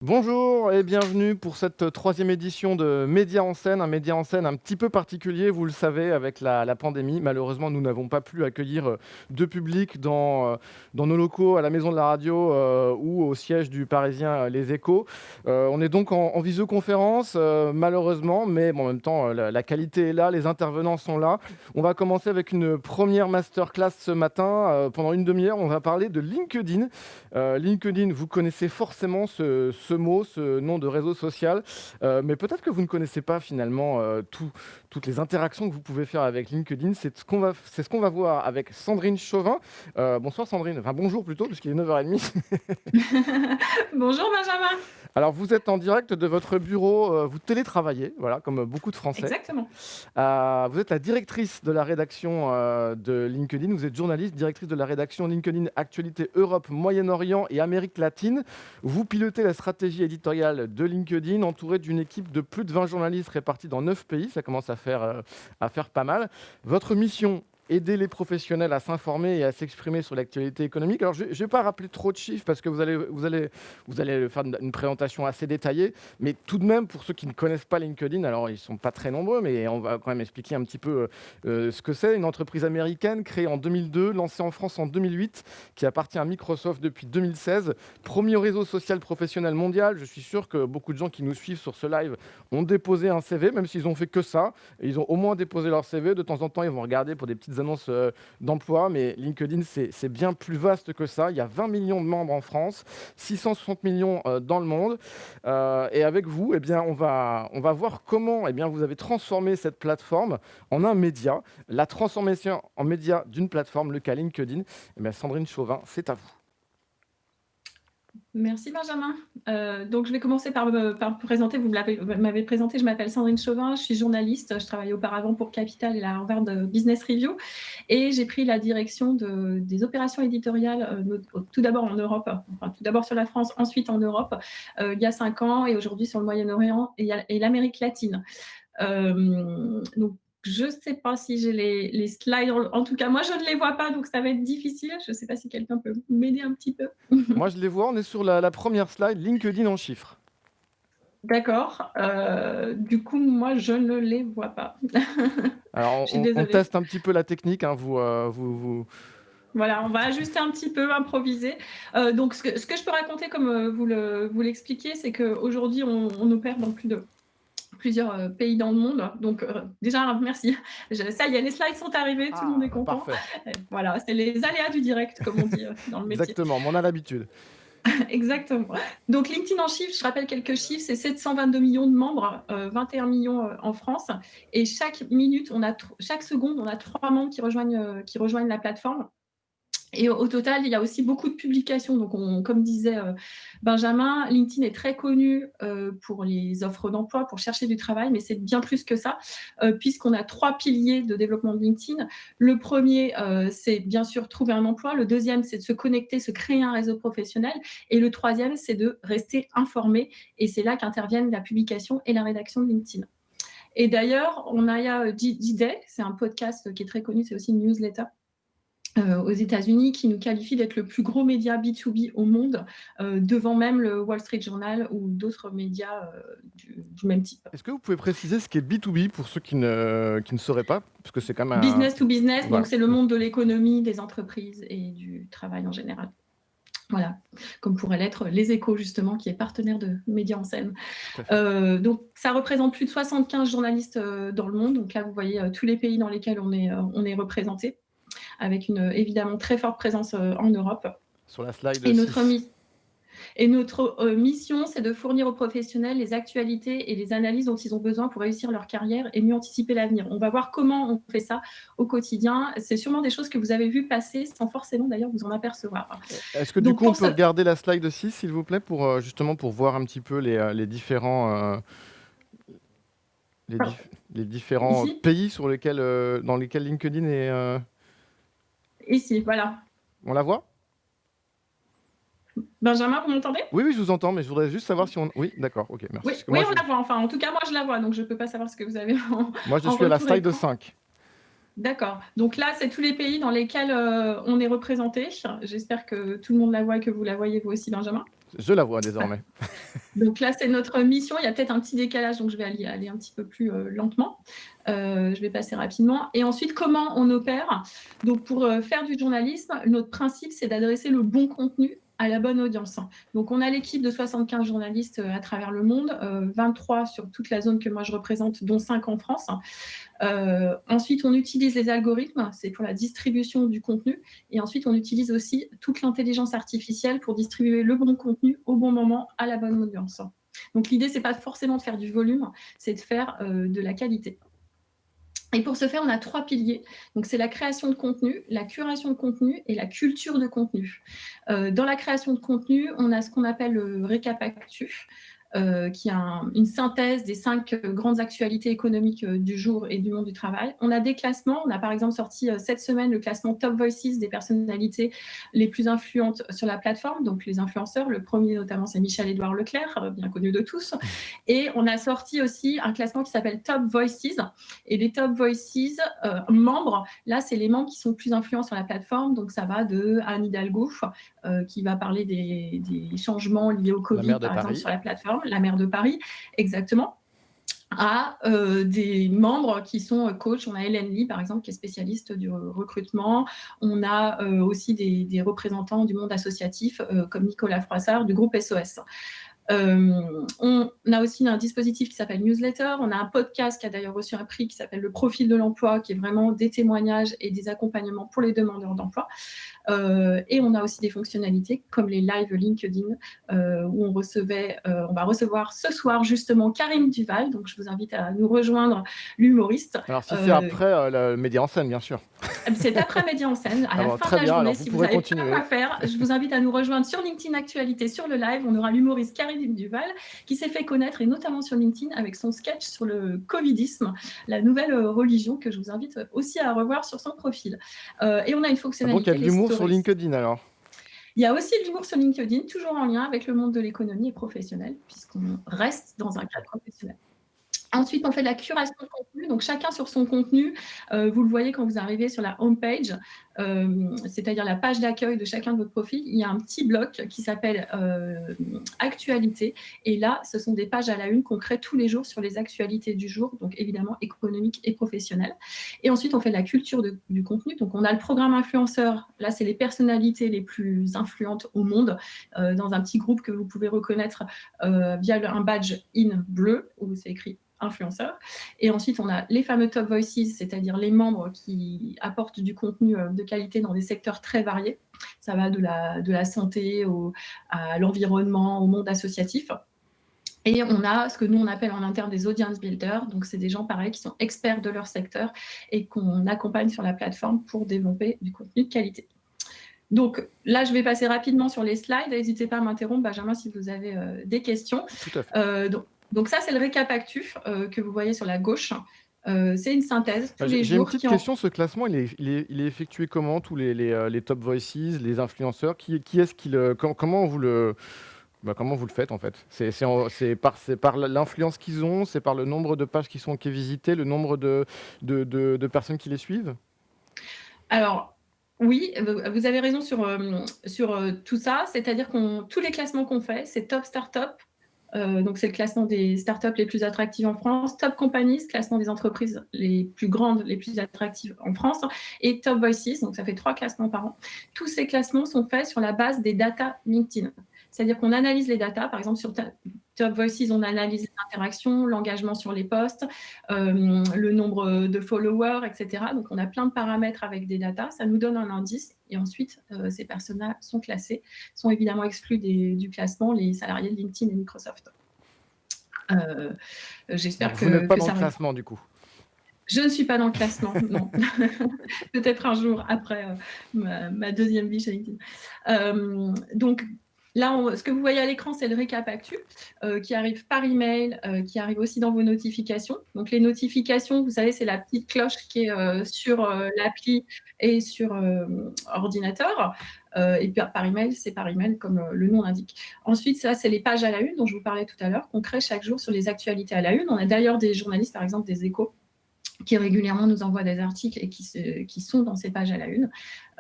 Bonjour et bienvenue pour cette troisième édition de Média en scène, un média en scène un petit peu particulier, vous le savez, avec la pandémie. Malheureusement, nous n'avons pas pu accueillir de public dans nos locaux à la Maison de la Radio ou au siège du Parisien Les Échos. On est donc en visioconférence, malheureusement, mais bon, en même temps, la qualité est là, les intervenants sont là. On va commencer avec une première masterclass ce matin. Pendant une demi-heure, on va parler de LinkedIn. LinkedIn, vous connaissez forcément ce mot, ce nom de réseau social, mais peut-être que vous ne connaissez pas finalement toutes les interactions que vous pouvez faire avec LinkedIn. C'est ce qu'on va voir avec Sandrine Chauvin. Bonsoir Sandrine, enfin bonjour plutôt, puisqu'il est 9h30. Bonjour Benjamin. Alors vous êtes en direct de votre bureau, vous télétravaillez, voilà, comme beaucoup de Français. Exactement. Vous êtes la directrice de la rédaction de LinkedIn. Vous êtes journaliste, directrice de la rédaction LinkedIn Actualité Europe, Moyen-Orient et Amérique latine. Vous pilotez la stratégie éditoriale de LinkedIn, entourée d'une équipe de plus de 20 journalistes répartis dans 9 pays. Ça commence à faire pas mal. Votre mission: aider les professionnels à s'informer et à s'exprimer sur l'actualité économique. Alors, je ne vais pas rappeler trop de chiffres parce que vous allez faire une présentation assez détaillée. Mais tout de même, pour ceux qui ne connaissent pas LinkedIn, alors ils ne sont pas très nombreux, mais on va quand même expliquer un petit peu ce que c'est. Une entreprise américaine créée en 2002, lancée en France en 2008, qui appartient à Microsoft depuis 2016. Premier réseau social professionnel mondial. Je suis sûr que beaucoup de gens qui nous suivent sur ce live ont déposé un CV, même s'ils ont fait que ça. Ils ont au moins déposé leur CV. De temps en temps, ils vont regarder pour des petites annonces d'emploi, mais LinkedIn, c'est bien plus vaste que ça. Il y a 20 millions de membres en France, 660 millions dans le monde. Et avec vous, eh bien, on va voir comment vous avez transformé cette plateforme en un média. La transformation en média d'une plateforme, le cas LinkedIn. Eh bien, Sandrine Chauvin, c'est à vous. Merci Benjamin. Donc je vais commencer par me présenter. Vous m'avez présenté, je m'appelle Sandrine Chauvin, je suis journaliste. Je travaillais auparavant pour Capital et la Harvard Business Review. Et j'ai pris la direction des opérations éditoriales, tout d'abord en Europe, enfin tout d'abord sur la France, ensuite en Europe, il y a 5 ans, et aujourd'hui sur le Moyen-Orient et l'Amérique latine. Donc je ne sais pas si j'ai les slides. En tout cas, moi, je ne les vois pas, donc ça va être difficile. Je ne sais pas si quelqu'un peut m'aider un petit peu. Moi, je les vois. On est sur la première slide, LinkedIn en chiffres. D'accord. Du coup, moi, je ne les vois pas. Alors, Je suis on désolée. teste un petit peu la technique, hein. Vous... Voilà, on va ajuster un petit peu, improviser. Donc, ce que je peux raconter, comme vous l'expliquiez, c'est qu'aujourd'hui, on opère dans plusieurs pays dans le monde. Donc, déjà, merci. Ça y est, les slides sont arrivés, tout le monde Ah, est bah, content. parfait. Voilà, c'est les aléas du direct, comme on dit dans le métier. Exactement, mais on a l'habitude. Exactement. Donc LinkedIn en chiffres, je rappelle quelques chiffres, c'est 722 millions de membres, 21 millions en France. Et chaque minute, chaque seconde, on a 3 membres qui rejoignent la plateforme. Et au total, il y a aussi beaucoup de publications. Donc, comme disait Benjamin, LinkedIn est très connu pour les offres d'emploi, pour chercher du travail, mais c'est bien plus que ça, puisqu'on a 3 piliers de développement de LinkedIn. Le premier, c'est bien sûr trouver un emploi. Le deuxième, c'est de se connecter, se créer un réseau professionnel. Et le troisième, c'est de rester informé. Et c'est là qu'interviennent la publication et la rédaction de LinkedIn. Et d'ailleurs, on a D-Day, c'est un podcast qui est très connu, c'est aussi une newsletter aux États-Unis, qui nous qualifie d'être le plus gros média B2B au monde, devant même le Wall Street Journal ou d'autres médias du même type. Est-ce que vous pouvez préciser ce qu'est B2B pour ceux qui ne sauraient pas? Parce que c'est quand même un... Business to business, donc Voilà. c'est le monde de l'économie, des entreprises et du travail en général. Voilà, comme pourrait l'être Les Échos, justement, qui est partenaire de Média en scène. Tout à fait. Donc, ça représente plus de 75 journalistes dans le monde. Donc là, vous voyez tous les pays dans lesquels on est représenté, avec une évidemment très forte présence en Europe. Sur la slide Et notre 6. mission, c'est de fournir aux professionnels les actualités et les analyses dont ils ont besoin pour réussir leur carrière et mieux anticiper l'avenir. On va voir comment on fait ça au quotidien. C'est sûrement des choses que vous avez vues passer sans forcément d'ailleurs vous en apercevoir. Est-ce que du Donc coup, on pour peut ça, regarder la slide 6, s'il vous plaît, pour justement pour voir un petit peu les les différents ici, pays sur lesquels, dans lesquels LinkedIn est... ici, voilà. On la voit? Benjamin, vous m'entendez? Oui, oui, je vous entends, mais je voudrais juste savoir si on... Oui, d'accord, ok, merci. Oui, Parce que oui, moi, on la voit. Enfin, en tout cas, moi, je la vois, donc je ne peux pas savoir ce que vous avez moi, je en suis à la retour slide écran. 5. D'accord. Donc là, c'est tous les pays dans lesquels on est représenté. J'espère que tout le monde la voit et que vous la voyez vous aussi, Benjamin. Je la vois désormais. Donc là, c'est notre mission. Il y a peut-être un petit décalage, donc je vais aller un petit peu plus lentement. Je vais passer rapidement. Et ensuite, comment on opère? Donc, pour faire du journalisme, notre principe, c'est d'adresser le bon contenu à la bonne audience. Donc, on a l'équipe de 75 journalistes à travers le monde, 23 sur toute la zone que moi je représente, dont 5 en France. Ensuite, on utilise les algorithmes, c'est pour la distribution du contenu. Et ensuite, on utilise aussi toute l'intelligence artificielle pour distribuer le bon contenu au bon moment à la bonne audience. Donc, l'idée, c'est pas forcément de faire du volume, c'est de faire de la qualité. Et pour ce faire, on a 3 piliers. Donc, c'est la création de contenu, la curation de contenu et la culture de contenu. Dans la création de contenu, on a ce qu'on appelle le récap actu, qui est une synthèse des 5 grandes actualités économiques du jour et du monde du travail. On a des classements. On a par exemple sorti cette semaine le classement Top Voices des personnalités les plus influentes sur la plateforme, donc les influenceurs. Le premier notamment, c'est Michel-Édouard Leclerc, bien connu de tous. Et on a sorti aussi un classement qui s'appelle Top Voices. Et les Top Voices membres, là, c'est les membres qui sont plus influents sur la plateforme. Donc ça va de Anne Hidalgo, qui va parler des changements liés au Covid, par exemple, sur la plateforme, la maire de Paris, exactement, à des membres qui sont coachs. On a Hélène Lee, par exemple, qui est spécialiste du recrutement. On a aussi des représentants du monde associatif, comme Nicolas Froissart, du groupe SOS. On a aussi un dispositif qui s'appelle Newsletter. On a un podcast qui a d'ailleurs reçu un prix qui s'appelle Le Profil de l'emploi, qui est vraiment des témoignages et des accompagnements pour les demandeurs d'emploi. Et on a aussi des fonctionnalités comme les live LinkedIn, où on va recevoir ce soir justement Karim Duval. Donc je vous invite à nous rejoindre, l'humoriste. Alors si c'est après le Média en scène, bien sûr. C'est après Média en scène, à la fin de la journée. Si vous n'avez pas quoi faire, je vous invite à nous rejoindre sur LinkedIn Actualité, sur le live. On aura l'humoriste Karim Duval, qui s'est fait connaître, et notamment sur LinkedIn, avec son sketch sur le Covidisme, la nouvelle religion, que je vous invite aussi à revoir sur son profil. Et on a une fonctionnalité. Donc il y a de l'humour sur LinkedIn alors? Il y a aussi de l'humour sur LinkedIn, toujours en lien avec le monde de l'économie et professionnel, puisqu'on reste dans un cadre professionnel. Ensuite, on fait de la curation de contenu, donc chacun sur son contenu. Vous le voyez quand vous arrivez sur la homepage, c'est-à-dire la page d'accueil de chacun de votre profil. Il y a un petit bloc qui s'appelle Actualité. Et là, ce sont des pages à la une qu'on crée tous les jours sur les actualités du jour, donc évidemment économiques et professionnelles. Et ensuite, on fait de la culture du contenu. Donc, on a le programme influenceur. Là, c'est les personnalités les plus influentes au monde, dans un petit groupe que vous pouvez reconnaître via un badge in bleu où c'est écrit influenceurs. Et ensuite, on a les fameux Top Voices, c'est-à-dire les membres qui apportent du contenu de qualité dans des secteurs très variés. Ça va de la santé à l'environnement, au monde associatif. Et on a ce que nous, on appelle en interne des audience builders. Donc, c'est des gens, pareil, qui sont experts de leur secteur et qu'on accompagne sur la plateforme pour développer du contenu de qualité. Donc là, je vais passer rapidement sur les slides. N'hésitez pas à m'interrompre, Benjamin, si vous avez des questions. Tout à fait. Donc ça, c'est le récap actu que vous voyez sur la gauche. C'est une synthèse tous les jours. J'ai une petite question, ce classement, il est effectué comment? Tous les Top Voices, les influenceurs, qui est-ce qui comment vous le faites en fait? C'est par l'influence qu'ils ont, c'est par le nombre de pages qui est visité, le nombre de personnes qui les suivent? Alors, oui, vous avez raison sur tout ça. C'est-à-dire tous les classements qu'on fait, c'est Top Startup. Donc, c'est le classement des startups les plus attractives en France. Top Companies, classement des entreprises les plus grandes, les plus attractives en France. Et Top Voices, donc ça fait 3 classements par an. Tous ces classements sont faits sur la base des data LinkedIn. C'est-à-dire qu'on analyse les data. Par exemple, sur Top Voices, on analyse les interactions, l'engagement sur les posts, le nombre de followers, etc. Donc, on a plein de paramètres avec des data. Ça nous donne un indice. Et ensuite, ces personnes-là sont classées, sont évidemment exclues du classement, les salariés de LinkedIn et Microsoft. J'espère que... Vous n'êtes pas dans le classement, du coup? Je ne suis pas dans le classement, non. Peut-être un jour après ma deuxième vie chez LinkedIn. Donc, là, ce que vous voyez à l'écran, c'est le récap actu qui arrive par email, qui arrive aussi dans vos notifications. Donc, les notifications, vous savez, c'est la petite cloche qui est sur l'appli et sur ordinateur. Et puis, par email, c'est par email, comme le nom l'indique. Ensuite, ça, c'est les pages à la une dont je vous parlais tout à l'heure, qu'on crée chaque jour sur les actualités à la une. On a d'ailleurs des journalistes, par exemple, des Échos, qui régulièrement nous envoient des articles et qui sont dans ces pages à la une,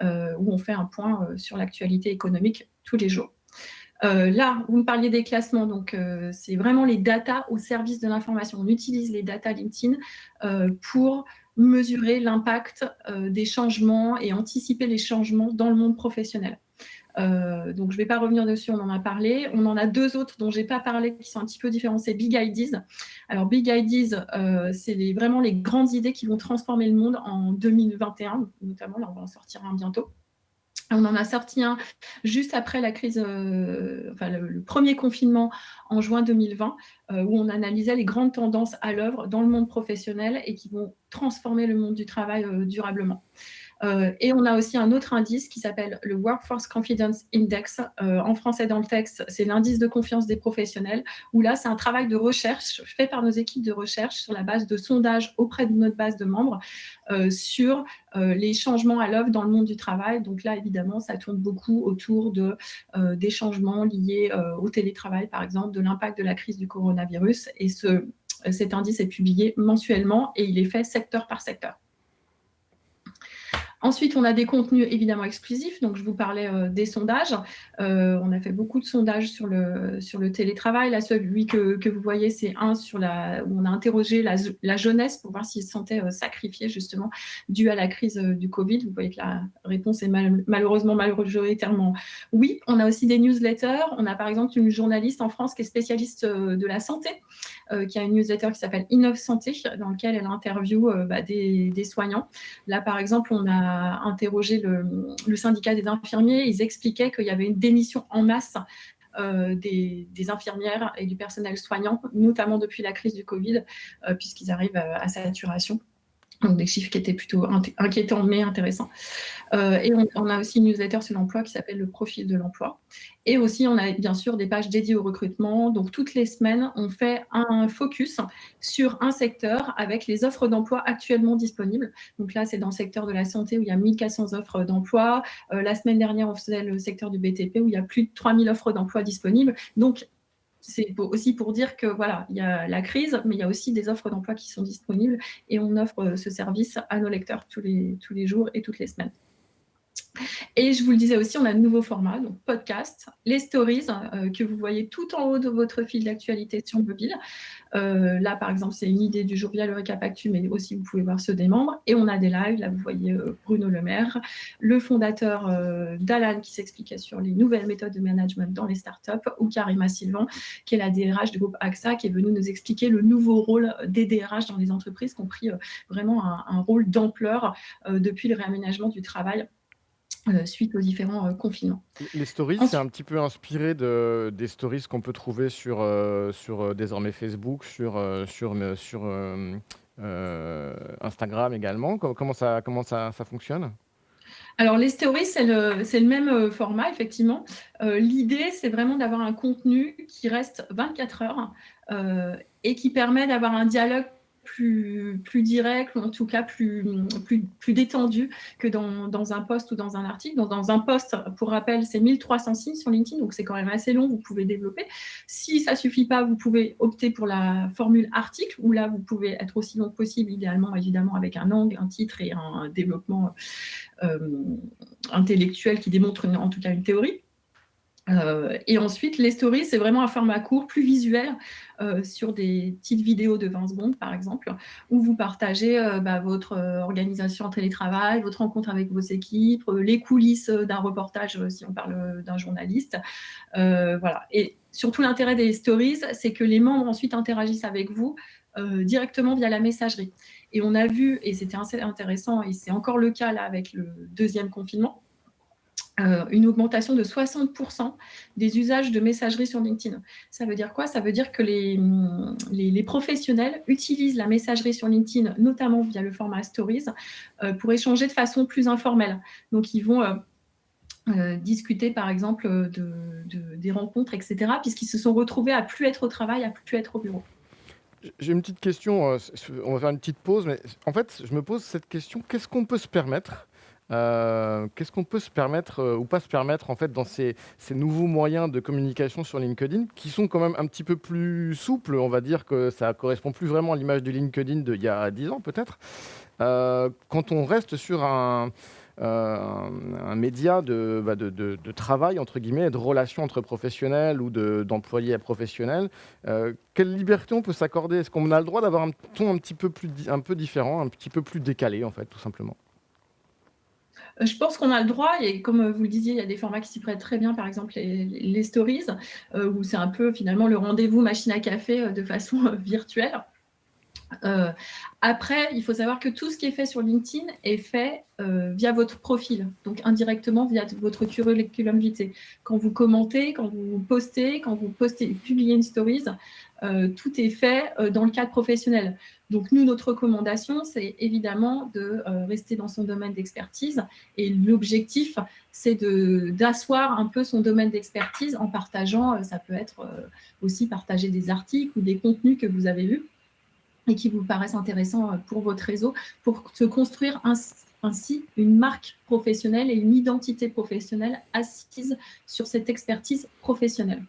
où on fait un point sur l'actualité économique tous les jours. Là, vous me parliez des classements, donc c'est vraiment les data au service de l'information. On utilise les data LinkedIn pour mesurer l'impact des changements et anticiper les changements dans le monde professionnel. Donc je ne vais pas revenir dessus, on en a parlé. On en a 2 autres dont je n'ai pas parlé qui sont un petit peu différents, c'est Big Ideas. Alors Big Ideas, c'est vraiment les grandes idées qui vont transformer le monde en 2021, notamment, là on va en sortir un bientôt. On en a sorti un juste après la crise, enfin le premier confinement en juin 2020, où on analysait les grandes tendances à l'œuvre dans le monde professionnel et qui vont transformer le monde du travail durablement. Et on a aussi un autre indice qui s'appelle le Workforce Confidence Index. En français dans le texte, c'est l'indice de confiance des professionnels, où là, c'est un travail de recherche fait par nos équipes de recherche sur la base de sondages auprès de notre base de membres sur les changements à l'œuvre dans le monde du travail. Donc là, évidemment, ça tourne beaucoup autour des changements liés au télétravail, par exemple, de l'impact de la crise du coronavirus. Et cet indice est publié mensuellement et il est fait secteur par secteur. Ensuite, on a des contenus évidemment exclusifs. Donc, je vous parlais des sondages. On a fait beaucoup de sondages sur le télétravail. Là, celui que vous voyez, c'est un où on a interrogé la jeunesse pour voir s'ils se sentaient sacrifiés, justement, dû à la crise du Covid. Vous voyez que la réponse est malheureusement majoritairement oui. On a aussi des newsletters. On a par exemple une journaliste en France qui est spécialiste de la santé, qui a une newsletter qui s'appelle Innov Santé, dans laquelle elle interviewe des soignants. Là, par exemple, on a interrogé le syndicat des infirmiers. Ils expliquaient qu'il y avait une démission en masse des infirmières et du personnel soignant, notamment depuis la crise du Covid, puisqu'ils arrivent à saturation. Donc des chiffres qui étaient plutôt inquiétants mais intéressants. Et on a aussi une newsletter sur l'emploi qui s'appelle le profil de l'emploi. Et aussi, on a bien sûr des pages dédiées au recrutement. Donc toutes les semaines, on fait un focus sur un secteur avec les offres d'emploi actuellement disponibles. Donc là, c'est dans le secteur de la santé où il y a 1400 offres d'emploi. La semaine dernière, on faisait le secteur du BTP où il y a plus de 3000 offres d'emploi disponibles. Donc, c'est aussi pour dire que voilà, il y a la crise, mais il y a aussi des offres d'emploi qui sont disponibles et on offre ce service à nos lecteurs tous les jours et toutes les semaines. Et je vous le disais aussi, on a de nouveaux formats, donc podcast, les stories que vous voyez tout en haut de votre fil d'actualité sur mobile. Là, par exemple, c'est une idée du jour via le récap actu, mais aussi vous pouvez voir ceux des membres. Et on a des lives, là vous voyez Bruno Le Maire, le fondateur d'Alan qui s'expliquait sur les nouvelles méthodes de management dans les startups, ou Karima Sylvan, qui est la DRH du groupe AXA, qui est venue nous expliquer le nouveau rôle des DRH dans les entreprises, qui ont pris vraiment un rôle d'ampleur depuis le réaménagement du travail suite aux différents confinements. Les stories, c'est un petit peu inspiré des stories qu'on peut trouver sur désormais Facebook, sur Instagram également. Comment ça fonctionne? Alors, les stories, c'est le même format, effectivement. L'idée, c'est vraiment d'avoir un contenu qui reste 24 heures et qui permet d'avoir un dialogue plus direct, ou en tout cas plus détendu que dans un post ou dans un article. Donc, dans un post, pour rappel, c'est 1300 signes sur LinkedIn, donc c'est quand même assez long, vous pouvez développer. Si ça ne suffit pas, vous pouvez opter pour la formule article, où là, vous pouvez être aussi long que possible, idéalement, évidemment, avec un angle, un titre et un développement intellectuel qui démontre en tout cas une théorie. Et ensuite, les stories, c'est vraiment un format court, plus visuel, sur des petites vidéos de 20 secondes, par exemple, où vous partagez votre organisation en télétravail, votre rencontre avec vos équipes, les coulisses d'un reportage, si on parle d'un journaliste. Voilà. Et surtout, l'intérêt des stories, c'est que les membres ensuite interagissent avec vous directement via la messagerie. Et on a vu, et c'était assez intéressant, et c'est encore le cas là avec le deuxième confinement, une augmentation de 60% des usages de messagerie sur LinkedIn. Ça veut dire quoi? Ça veut dire que les professionnels utilisent la messagerie sur LinkedIn, notamment via le format Stories, pour échanger de façon plus informelle. Donc, ils vont discuter, par exemple, des rencontres, etc., puisqu'ils se sont retrouvés à plus être au travail, à plus être au bureau. J'ai une petite question, on va faire une petite pause, mais en fait, je me pose cette question, qu'est-ce qu'on peut se permettre ou pas se permettre en fait dans ces nouveaux moyens de communication sur LinkedIn qui sont quand même un petit peu plus souples, on va dire que ça correspond plus vraiment à l'image du LinkedIn d'il y a 10 ans peut-être. Quand on reste sur un média de «travail» entre guillemets et de relations entre professionnels ou d'employés à professionnels. Quelle liberté on peut s'accorder? Est-ce qu'on a le droit d'avoir un ton un petit peu un peu différent, un petit peu plus décalé en fait, tout simplement? Je pense qu'on a le droit et comme, vous le disiez, il y a des formats qui s'y prêtent très bien, par exemple les stories, où c'est un peu finalement le rendez-vous machine à café, de façon, virtuelle. Heu, Après, il faut savoir que tout ce qui est fait sur LinkedIn est fait, via votre profil, donc indirectement via votre curriculum vitae. Quand vous commentez, quand vous postez publiez une stories, tout est fait, dans le cadre professionnel. Donc nous, notre recommandation, c'est évidemment de, rester dans son domaine d'expertise et l'objectif, c'est d'asseoir un peu son domaine d'expertise en partageant, ça peut être, aussi partager des articles ou des contenus que vous avez lus et qui vous paraissent intéressants pour votre réseau, pour se construire ainsi une marque professionnelle et une identité professionnelle assise sur cette expertise professionnelle.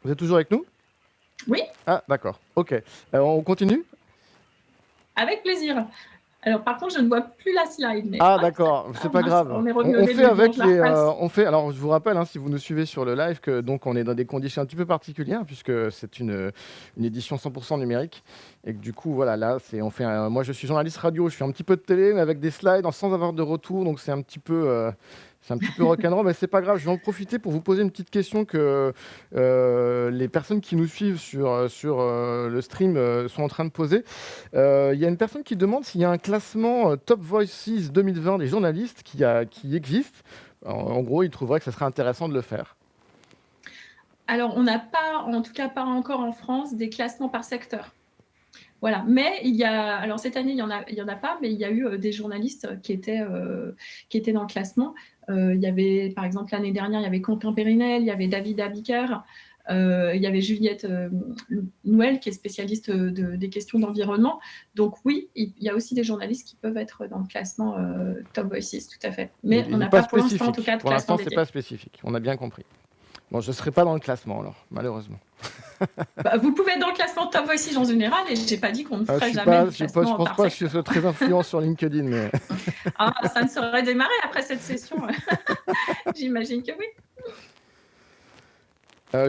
Vous êtes toujours avec nous? Oui, Ah d'accord, OK. On continue? avec plaisir. Alors par contre, je ne vois plus la slide, mais Ah hop, ça, d'accord, c'est ah pas mince, grave. on est On revenu au on fait début. Bon, avec je la les, repasse. on fait alors je vous rappelle, hein, si vous nous suivez sur le live que donc on est dans des conditions un petit peu particulières puisque c'est une édition 100 numérique et que du coup voilà, là on fait moi je suis journaliste radio, je fais un petit peu de télé mais avec des slides sans avoir de retour donc c'est un petit peu rock'n'roll mais c'est pas grave. Je vais en profiter pour vous poser une petite question que, les personnes qui nous suivent sur le stream, sont en train de poser. Il y a une personne qui demande s'il y a un classement, Top Voices 2020 des journalistes qui existe. En gros, il trouverait que ça serait intéressant de le faire. Alors, on n'a pas, en tout cas pas encore en France, des classements par secteur. Voilà, mais il y a, alors cette année, il y en a pas, mais il y a eu des journalistes qui étaient dans le classement. Il y avait, par exemple, l'année dernière, il y avait Quentin Périnel, il y avait David Abiker, il y avait Juliette Nouel, qui est spécialiste des questions d'environnement. Donc oui, il y a aussi des journalistes qui peuvent être dans le classement Top Voices, tout à fait. Mais Mais on il n'est n'a pas pas pour l'instant, en tout spécifique. cas, de Pour classement l'instant, c'est dédié. pas spécifique. On a bien compris. Bon, je ne serai pas dans le classement alors, malheureusement. Bah, vous pouvez être dans le classement Top Voices en général, et j'ai pas dit qu'on ne Je ferait suis jamais pas, de je sais pas, je classement pense par pas que je secteur. sois très influent sur LinkedIn, mais Ah, ça ne serait démarré après cette session. J'imagine que oui.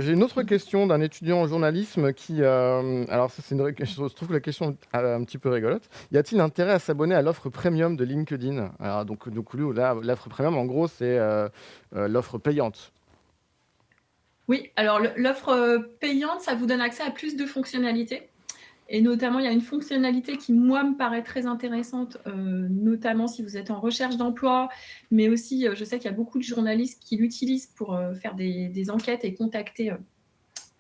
J'ai une autre question d'un étudiant en journalisme qui, alors ça c'est une vraie question, je trouve que la question est un petit peu rigolote. Y a-t-il intérêt à s'abonner à l'offre premium de LinkedIn? Alors donc lui, là, l'offre premium, en gros, c'est, l'offre payante. Oui, alors l'offre payante, ça vous donne accès à plus de fonctionnalités. Et notamment, il y a une fonctionnalité qui, moi, me paraît très intéressante, notamment si vous êtes en recherche d'emploi, mais aussi, je sais qu'il y a beaucoup de journalistes qui l'utilisent pour faire des enquêtes et contacter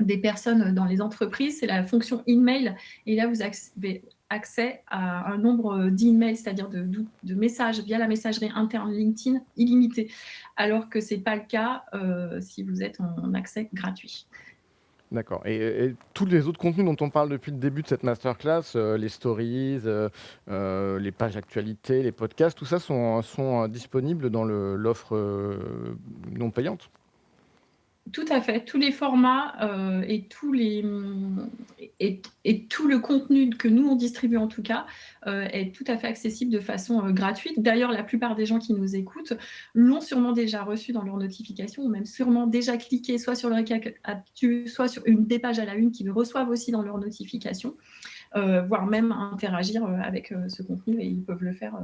des personnes dans les entreprises, c'est la fonction email. Et là, vous avez accès à un nombre d'emails, c'est-à-dire de messages via la messagerie interne LinkedIn illimité, alors que ce n'est pas le cas si vous êtes en accès gratuit. D'accord et tous les autres contenus dont on parle depuis le début de cette masterclass, les stories, les pages actualités, les podcasts, tout ça sont disponibles dans l'offre, non payante? Tout à fait, tous les formats et tout le contenu que nous on distribue en tout cas est tout à fait accessible de façon gratuite. D'ailleurs, la plupart des gens qui nous écoutent l'ont sûrement déjà reçu dans leur notification ou même sûrement déjà cliqué soit sur le récapitule, soit sur une des pages à la une qu'ils reçoivent aussi dans leur notification, voire même interagir avec ce contenu et ils peuvent le faire.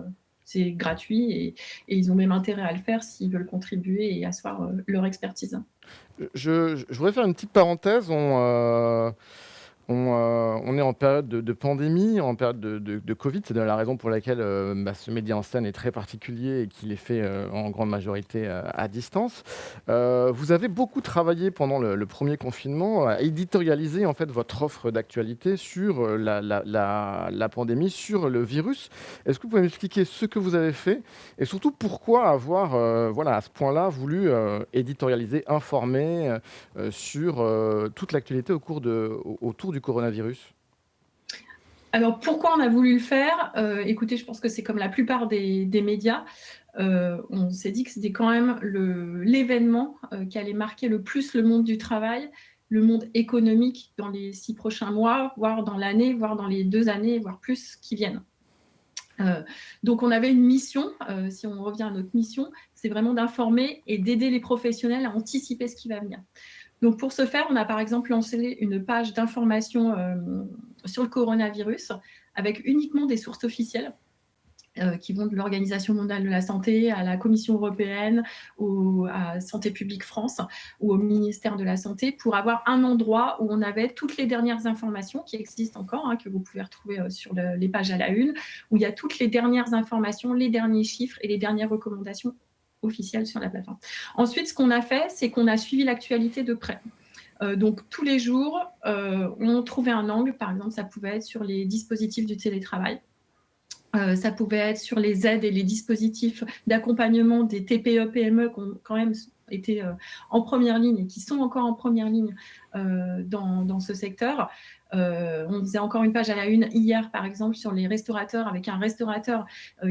C'est gratuit et ils ont même intérêt à le faire s'ils veulent contribuer et asseoir leur expertise. Je voudrais faire une petite parenthèse. On est en période de pandémie, en période de Covid. C'est la raison pour laquelle ce média en scène est très particulier et qu'il est fait en grande majorité à distance. Vous avez beaucoup travaillé pendant le premier confinement à éditorialiser en fait votre offre d'actualité sur la pandémie, sur le virus. Est-ce que vous pouvez m'expliquer ce que vous avez fait et surtout pourquoi avoir voilà, à ce point-là voulu éditorialiser, informer sur toute l'actualité autour du coronavirus? Alors pourquoi on a voulu le faire? Écoutez, je pense que c'est comme la plupart des médias. On s'est dit que c'était quand même l'événement qui allait marquer le plus le monde du travail, le monde économique dans les 6 prochains mois, voire dans l'année, voire dans les 2 années, voire plus qui viennent. Donc, on avait une mission, si on revient à notre mission, c'est vraiment d'informer et d'aider les professionnels à anticiper ce qui va venir. Donc, pour ce faire, on a par exemple lancé une page d'information sur le coronavirus avec uniquement des sources officielles qui vont de l'Organisation mondiale de la santé à la Commission européenne, à Santé publique France ou au ministère de la Santé, pour avoir un endroit où on avait toutes les dernières informations qui existent encore, que vous pouvez retrouver sur les pages à la une, où il y a toutes les dernières informations, les derniers chiffres et les dernières recommandations officielles sur la plateforme. Ensuite, ce qu'on a fait, c'est qu'on a suivi l'actualité de près. Donc, tous les jours, on trouvait un angle. Par exemple, ça pouvait être sur les dispositifs du télétravail. Ça pouvait être sur les aides et les dispositifs d'accompagnement des TPE, PME qui ont quand même été en première ligne et qui sont encore en première ligne dans ce secteur. On faisait encore une page à la une hier, par exemple, sur les restaurateurs, avec un restaurateur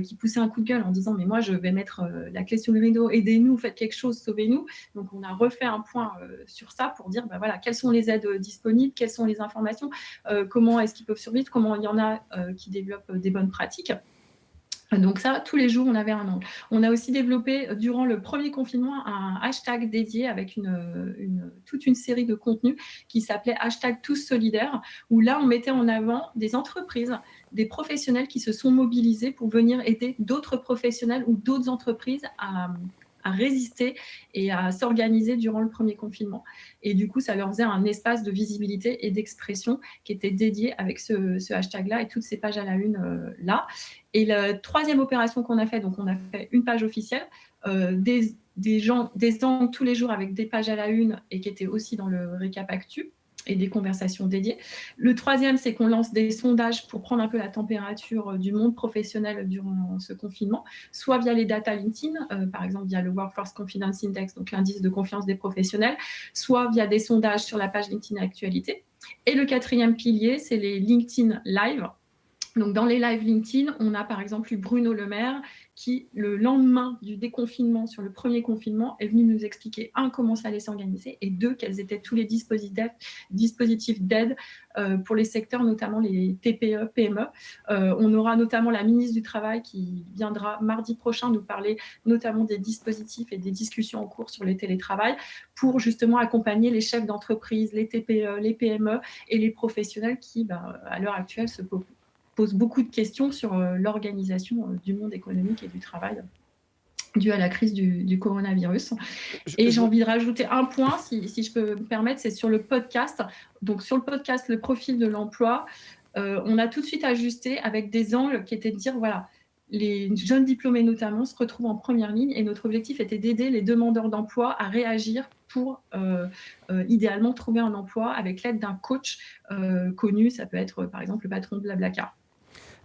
qui poussait un coup de gueule en disant « mais moi, je vais mettre la clé sur le rideau, aidez-nous, faites quelque chose, sauvez-nous ». Donc, on a refait un point sur ça pour dire voilà, quelles sont les aides disponibles, quelles sont les informations, comment est-ce qu'ils peuvent survivre, comment il y en a qui développent des bonnes pratiques. Donc ça, tous les jours, on avait un angle. On a aussi développé, durant le premier confinement, un hashtag dédié avec toute une série de contenus qui s'appelait hashtag tous solidaires, où là, on mettait en avant des entreprises, des professionnels qui se sont mobilisés pour venir aider d'autres professionnels ou d'autres entreprises à résister et à s'organiser durant le premier confinement. Et du coup, ça leur faisait un espace de visibilité et d'expression qui était dédié avec ce hashtag-là et toutes ces pages à la une là. Et la troisième opération qu'on a fait, donc on a fait une page officielle, des angles tous les jours avec des pages à la une et qui étaient aussi dans le récap actu et des conversations dédiées. Le troisième, c'est qu'on lance des sondages pour prendre un peu la température du monde professionnel durant ce confinement, soit via les data LinkedIn, par exemple via le Workforce Confidence Index, donc l'indice de confiance des professionnels, soit via des sondages sur la page LinkedIn Actualité. Et le quatrième pilier, c'est les LinkedIn Live. Donc, dans les lives LinkedIn, on a par exemple eu Bruno Le Maire qui, le lendemain du déconfinement, sur le premier confinement, est venu nous expliquer, comment ça allait s'organiser, et quels étaient tous les dispositifs d'aide pour les secteurs, notamment les TPE, PME. On aura notamment la ministre du Travail qui viendra mardi prochain nous parler notamment des dispositifs et des discussions en cours sur le télétravail pour justement accompagner les chefs d'entreprise, les TPE, les PME et les professionnels qui, à l'heure actuelle, se pose beaucoup de questions sur l'organisation du monde économique et du travail dû à la crise du coronavirus. Et j'ai envie de rajouter un point, si je peux me permettre, c'est sur le podcast. Donc, sur le podcast, le profil de l'emploi, on a tout de suite ajusté avec des angles qui étaient de dire, voilà, les jeunes diplômés notamment se retrouvent en première ligne et notre objectif était d'aider les demandeurs d'emploi à réagir pour idéalement trouver un emploi avec l'aide d'un coach connu. Ça peut être par exemple le patron de Blablacar.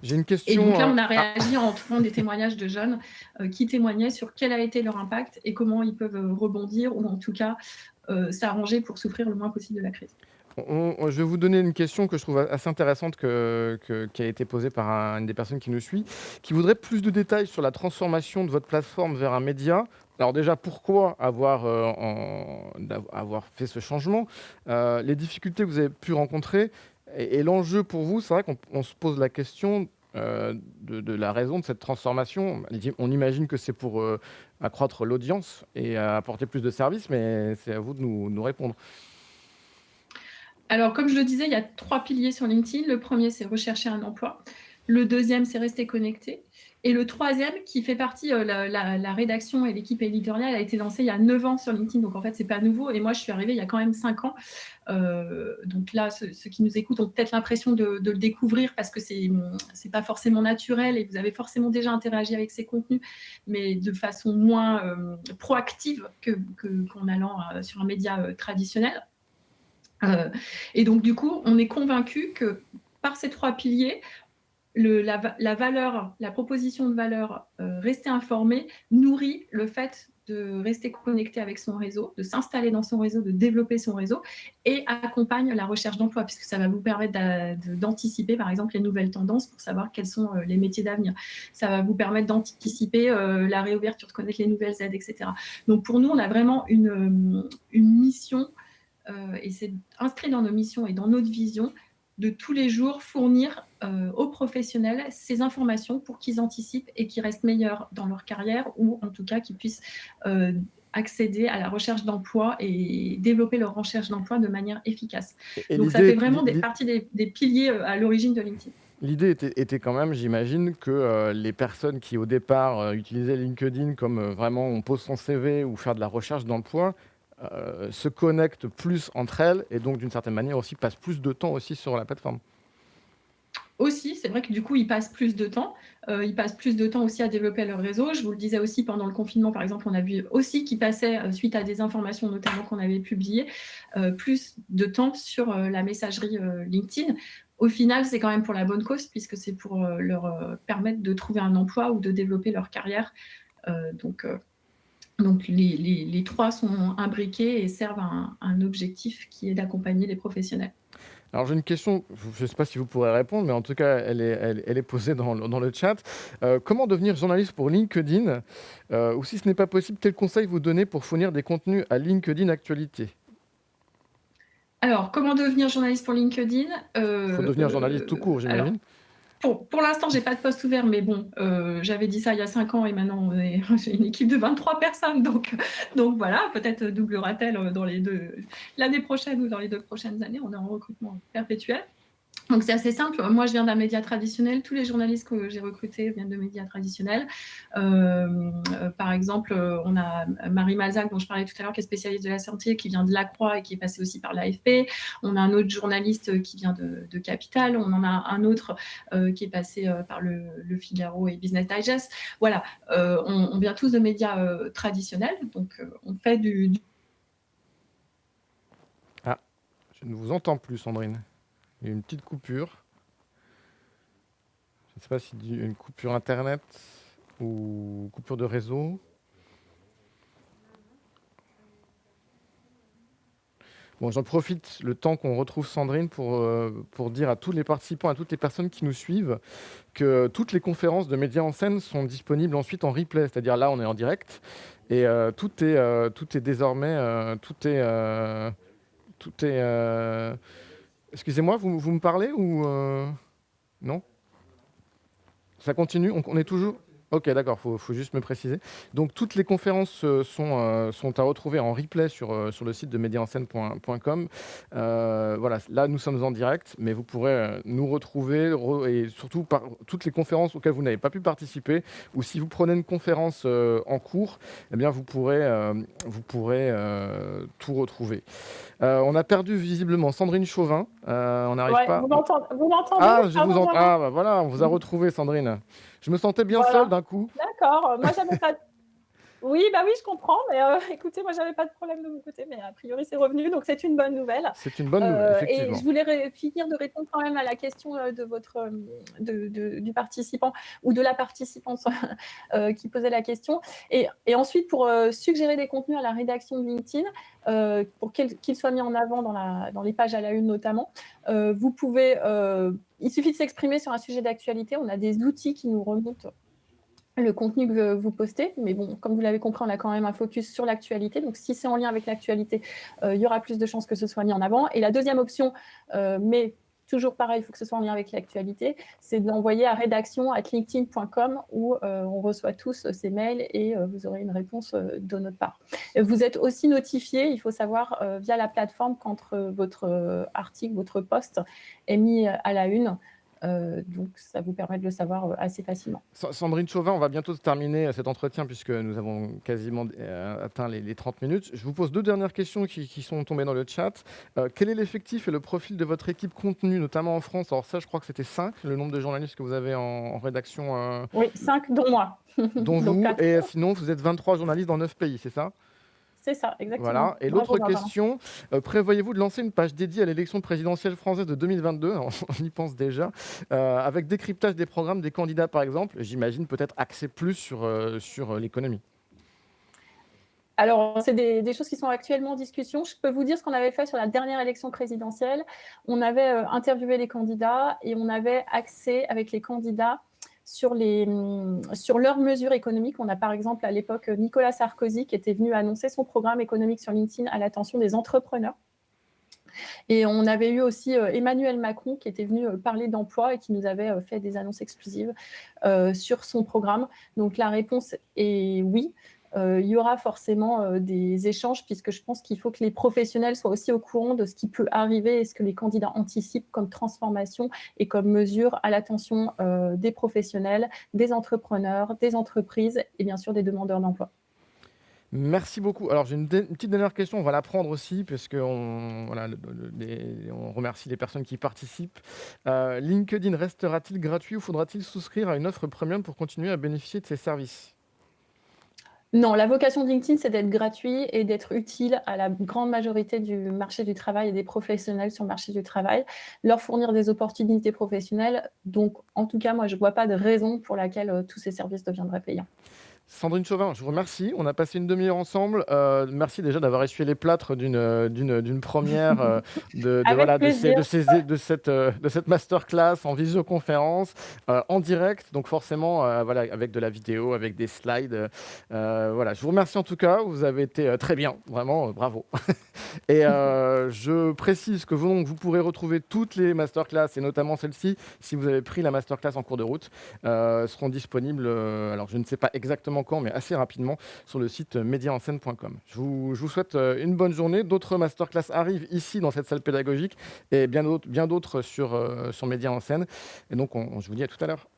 J'ai une question. Et donc là, on a réagi en trouvant des témoignages de jeunes qui témoignaient sur quel a été leur impact et comment ils peuvent rebondir ou en tout cas s'arranger pour souffrir le moins possible de la crise. Je vais vous donner une question que je trouve assez intéressante qui a été posée par une des personnes qui nous suit, qui voudrait plus de détails sur la transformation de votre plateforme vers un média. Alors déjà, pourquoi avoir fait ce changement, les difficultés que vous avez pu rencontrer et l'enjeu pour vous. C'est vrai qu'on se pose la question de la raison de cette transformation. On imagine que c'est pour accroître l'audience et apporter plus de services, mais c'est à vous de nous répondre. Alors, comme je le disais, il y a 3 piliers sur LinkedIn. Le premier, c'est rechercher un emploi. Le deuxième, c'est rester connecté. Et le troisième, qui fait partie, la rédaction et l'équipe éditoriale a été lancée il y a 9 ans sur LinkedIn. Donc, en fait, ce n'est pas nouveau. Et moi, je suis arrivée il y a quand même 5 ans. Donc là, ceux qui nous écoutent ont peut-être l'impression de le découvrir parce que ce n'est pas forcément naturel et vous avez forcément déjà interagi avec ces contenus, mais de façon moins proactive qu'en allant sur un média traditionnel. Et donc, du coup, on est convaincu que par ces 3 piliers, la valeur, la proposition de valeur, rester informé, nourrit le fait de rester connecté avec son réseau, de s'installer dans son réseau, de développer son réseau et accompagne la recherche d'emploi puisque ça va vous permettre d'anticiper, par exemple, les nouvelles tendances pour savoir quels sont les métiers d'avenir. Ça va vous permettre d'anticiper la réouverture, de connaître les nouvelles aides, etc. Donc, pour nous, on a vraiment une mission et c'est inscrit dans nos missions et dans notre vision de tous les jours fournir aux professionnels ces informations pour qu'ils anticipent et qu'ils restent meilleurs dans leur carrière ou en tout cas qu'ils puissent accéder à la recherche d'emploi et développer leur recherche d'emploi de manière efficace. Et Donc ça fait vraiment partie des piliers à l'origine de LinkedIn. l'idée était quand même, j'imagine, que les personnes qui au départ utilisaient LinkedIn comme vraiment on pose son CV ou faire de la recherche d'emploi se connectent plus entre elles et donc d'une certaine manière aussi passent plus de temps aussi sur la plateforme. Aussi, c'est vrai que du coup, ils passent plus de temps. Ils passent plus de temps aussi à développer leur réseau. Je vous le disais aussi pendant le confinement, par exemple, on a vu aussi qu'ils passaient, suite à des informations notamment qu'on avait publiées, plus de temps sur la messagerie LinkedIn. Au final, c'est quand même pour la bonne cause, puisque c'est pour leur permettre de trouver un emploi ou de développer leur carrière. Donc les trois sont imbriqués et servent à un objectif qui est d'accompagner les professionnels. Alors j'ai une question, je ne sais pas si vous pourrez répondre, mais en tout cas elle est posée dans le chat. Comment devenir journaliste pour LinkedIn? Ou si ce n'est pas possible, quels conseils vous donnez pour fournir des contenus à LinkedIn Actualité? Alors, comment devenir journaliste pour LinkedIn? Il faut devenir journaliste tout court, Alors, j'imagine. pour l'instant, j'ai pas de poste ouvert, mais bon, j'avais dit ça il y a 5 ans et maintenant j'ai une équipe de 23 personnes, donc voilà, peut-être doublera-t-elle l'année prochaine ou dans les 2 prochaines années. On est en recrutement perpétuel. Donc c'est assez simple. Moi, je viens d'un média traditionnel. Tous les journalistes que j'ai recrutés viennent de médias traditionnels. Par exemple, on a Marie Malzac, dont je parlais tout à l'heure, qui est spécialiste de la santé, qui vient de La Croix et qui est passé aussi par l'AFP. On a un autre journaliste qui vient de Capital. On en a un autre qui est passé par le Figaro et Business Digest. Voilà, on vient tous de médias traditionnels. Donc, on fait Ah, je ne vous entends plus, Sandrine. Il y a une petite coupure. Je ne sais pas si une coupure Internet ou coupure de réseau. Bon, j'en profite le temps qu'on retrouve Sandrine pour dire à tous les participants, à toutes les personnes qui nous suivent, que toutes les conférences de Médias en scène sont disponibles ensuite en replay. C'est-à-dire là, on est en direct et tout est désormais... Excusez-moi, vous me parlez ou... Non? Ça continue? On est toujours... Ok, d'accord, faut juste me préciser. Donc, toutes les conférences sont à retrouver en replay sur le site de mediaenscène.com. Voilà, là, nous sommes en direct, mais vous pourrez nous retrouver et surtout par toutes les conférences auxquelles vous n'avez pas pu participer, ou si vous prenez une conférence en cours, eh bien, vous pourrez tout retrouver. On a perdu visiblement Sandrine Chauvin. On n'arrive Ouais, pas... vous m'entendez? Ah, je Pardon, vous entends. Benjamin. Ah, bah voilà, on vous a retrouvé, Sandrine. Je me sentais bien Voilà. seul d'un coup. D'accord. Moi, j'avais pas. Oui, bah oui, je comprends. Mais écoutez, moi, j'avais pas de problème de mon côté, mais a priori, c'est revenu, donc c'est une bonne nouvelle. C'est une bonne nouvelle, Et effectivement. je voulais finir de répondre quand même à la question du participant ou de la participante qui posait la question. Et ensuite, pour suggérer des contenus à la rédaction de LinkedIn, pour qu'ils soient mis en avant dans les pages à la une notamment, vous pouvez... il suffit de s'exprimer sur un sujet d'actualité. On a des outils qui nous remontent le contenu que vous postez, mais bon, comme vous l'avez compris, on a quand même un focus sur l'actualité, donc si c'est en lien avec l'actualité, il y aura plus de chances que ce soit mis en avant. Et la deuxième option, mais toujours pareil, il faut que ce soit en lien avec l'actualité, c'est de l'envoyer à rédaction@linkedin.com où on reçoit tous ces mails et vous aurez une réponse de notre part. Vous êtes aussi notifié, il faut savoir, via la plateforme quand votre article, votre post est mis à la une. Donc, ça vous permet de le savoir assez facilement. Sandrine Chauvin, on va bientôt terminer cet entretien puisque nous avons quasiment atteint les 30 minutes. Je vous pose deux dernières questions qui sont tombées dans le chat. Quel est l'effectif et le profil de votre équipe contenu, notamment en France? Alors ça, je crois que c'était 5, le nombre de journalistes que vous avez en rédaction. Oui, 5, dont moi. Dont vous, et sinon, vous êtes 23 journalistes dans 9 pays, c'est ça? C'est ça, exactement. Voilà. Et l'autre question, prévoyez-vous de lancer une page dédiée à l'élection présidentielle française de 2022? On y pense déjà, avec décryptage des programmes des candidats, par exemple. J'imagine peut-être axé plus sur l'économie. Alors, c'est des choses qui sont actuellement en discussion. Je peux vous dire ce qu'on avait fait sur la dernière élection présidentielle. On avait interviewé les candidats et on avait axé avec les candidats sur leurs mesures économiques. On a par exemple à l'époque Nicolas Sarkozy qui était venu annoncer son programme économique sur LinkedIn à l'attention des entrepreneurs Et on avait eu aussi Emmanuel Macron qui était venu parler d'emploi et qui nous avait fait des annonces exclusives sur son programme. Donc la réponse est oui. Il y aura forcément des échanges puisque je pense qu'il faut que les professionnels soient aussi au courant de ce qui peut arriver et ce que les candidats anticipent comme transformation et comme mesure à l'attention des professionnels, des entrepreneurs, des entreprises et bien sûr des demandeurs d'emploi. Merci beaucoup. Alors, j'ai une petite dernière question, on va la prendre aussi, parce qu'on voilà, on remercie les personnes qui participent. LinkedIn restera-t-il gratuit ou faudra-t-il souscrire à une offre premium pour continuer à bénéficier de ces services? Non, la vocation de LinkedIn, c'est d'être gratuit et d'être utile à la grande majorité du marché du travail et des professionnels sur le marché du travail, leur fournir des opportunités professionnelles. Donc, en tout cas, moi, je ne vois pas de raison pour laquelle tous ces services deviendraient payants. Sandrine Chauvin, je vous remercie. On a passé une demi-heure ensemble. Merci déjà d'avoir essuyé les plâtres d'une première Avec voilà, plaisir. de cette masterclass en visioconférence, en direct. Donc forcément, voilà, avec de la vidéo, avec des slides. Voilà, je vous remercie en tout cas. Vous avez été très bien, vraiment, bravo. Et je précise que vous pourrez retrouver toutes les masterclass, et notamment celle-ci, si vous avez pris la masterclass en cours de route, seront disponibles, alors je ne sais pas exactement quand, mais assez rapidement, sur le site mediaenscène.com. Je vous souhaite une bonne journée. D'autres masterclass arrivent ici, dans cette salle pédagogique, et bien d'autres sur Média en scène. Et donc, je vous dis à tout à l'heure.